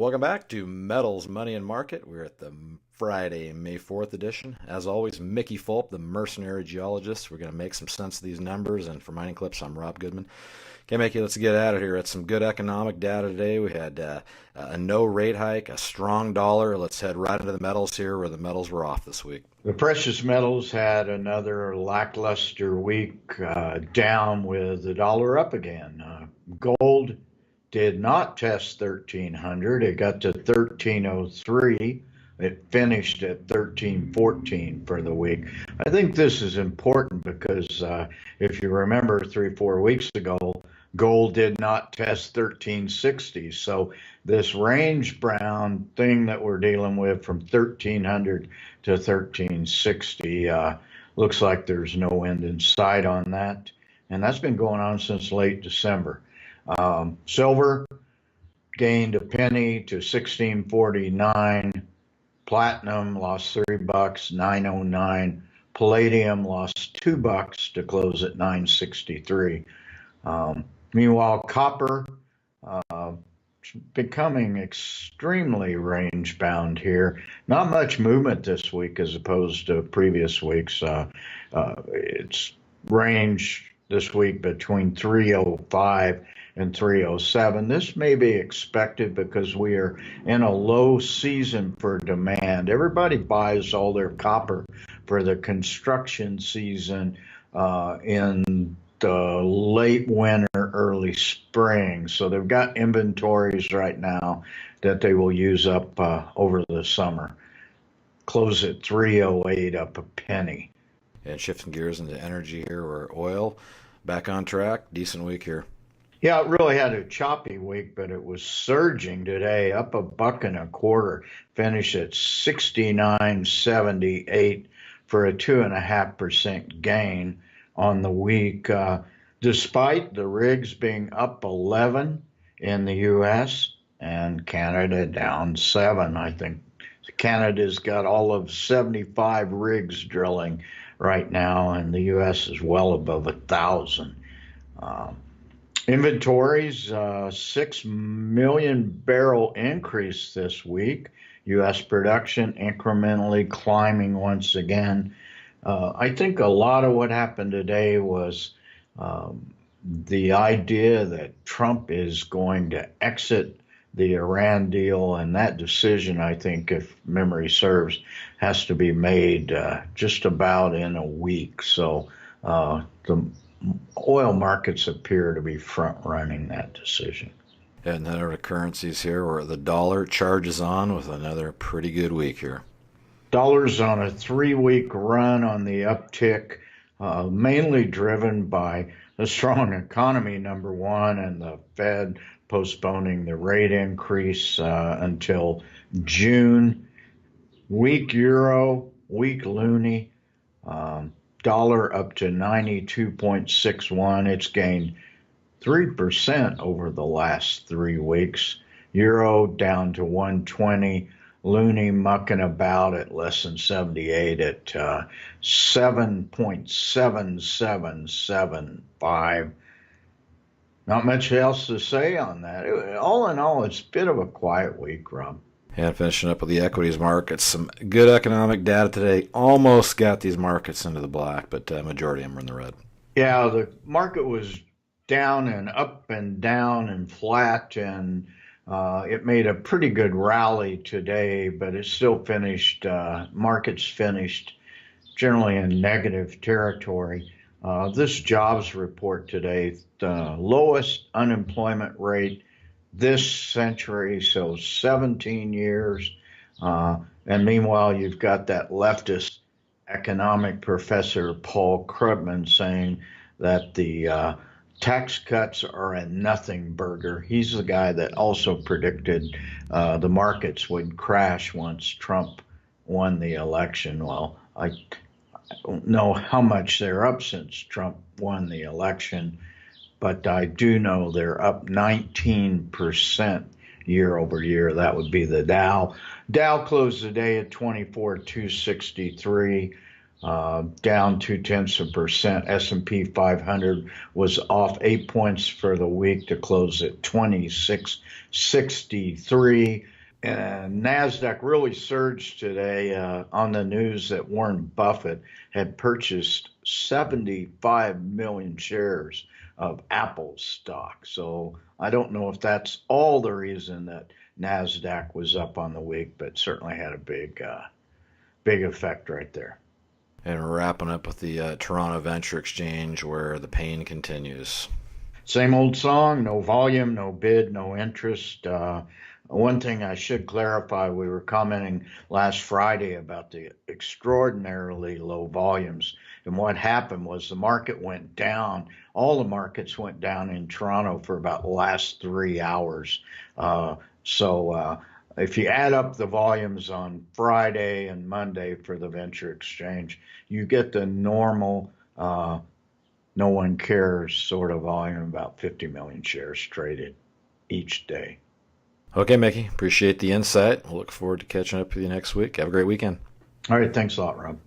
Welcome back to Metals, Money, and Market. We're at the Friday, May 4th edition. As always, Mickey Fulp, the Mercenary Geologist. We're going to make some sense of these numbers. And for MiningClips, I'm Rob Goodman. Okay, Mickey, let's get at it here. It's some good economic data today. We had a no rate hike, a strong dollar. Let's head right into the metals here, where the metals were off this week. The precious metals had another lackluster week, down with the dollar up again. Gold did not test 1,300. It got to 1,303. It finished at 1,314 for the week. I think this is important because if you remember 3-4 weeks ago, gold did not test 1,360. So this range bound thing that we're dealing with from 1,300 to 1,360 looks like there's no end in sight on that. And that's been going on since late December. Silver gained a penny to 16.49. Platinum lost $3, 9.09. Palladium lost $2 to close at 9.63. Meanwhile, copper becoming extremely range bound here. Not much movement this week as opposed to previous weeks. It's range this week between 305 and 307. This may be expected because we are in a low season for demand. Everybody buys all their copper for the construction season in the late winter, early spring. So they've got inventories right now that they will use up over the summer. Close at 308, up a penny. And shifting gears into energy here, where oil back on track. Decent week here. Yeah, it really had a choppy week, but it was surging today, up $1.25, finished at 69.78 for a 2.5% gain on the week, despite the rigs being up 11 in the U.S. and Canada down 7. I think Canada's got all of 75 rigs drilling right now, and the U.S. is well above 1,000. Inventories, 6 million barrel increase this week. U.S. production incrementally climbing once again. I think a lot of what happened today was the idea that Trump is going to exit the Iran deal, and that decision, I think, if memory serves, has to be made just about in a week. So the oil markets appear to be front-running that decision. And then our currencies here, where the dollar charges on with another pretty good week here. Dollar's on a 3-week run on the uptick, mainly driven by a strong economy, number one, and the Fed postponing the rate increase until June. Weak euro, weak loonie, dollar up to 92.61. It's gained 3% over the last 3 weeks. Euro down to 120. Loonie mucking about at less than 78 at 7.7775. Not much else to say on that. All in all, it's a bit of a quiet week, Rob. And finishing up with the equities markets, some good economic data today. Almost got these markets into the black, but majority of them are in the red. Yeah, the market was down and up and down and flat, and it made a pretty good rally today, but it still finished, markets finished generally in negative territory. This jobs report today, the lowest unemployment rate this century, so 17 years. And meanwhile, you've got that leftist economic professor, Paul Krugman, saying that the tax cuts are a nothing burger. He's the guy that also predicted the markets would crash once Trump won the election. Well, I don't know how much they're up since Trump won the election, but I do know they're up 19% year over year. That would be the Dow. Dow closed the day at 24,263. Down 0.2%. S&P 500 was off 8 points for the week to close at 2663. And NASDAQ really surged today on the news that Warren Buffett had purchased 75 million shares of Apple stock. So I don't know if that's all the reason that NASDAQ was up on the week, but certainly had a big effect right there. And we're wrapping up with the Toronto Venture Exchange, where the pain continues. Same old song, no volume, no bid, no interest. One thing I should clarify, we were commenting last Friday about the extraordinarily low volumes. And what happened was the market went down. All the markets went down in Toronto for about the last 3 hours. So if you add up the volumes on Friday and Monday for the Venture Exchange, you get the normal no one cares sort of volume, about 50 million shares traded each day. Okay, Mickey, appreciate the insight. We'll look forward to catching up with you next week. Have a great weekend. All right, thanks a lot, Rob.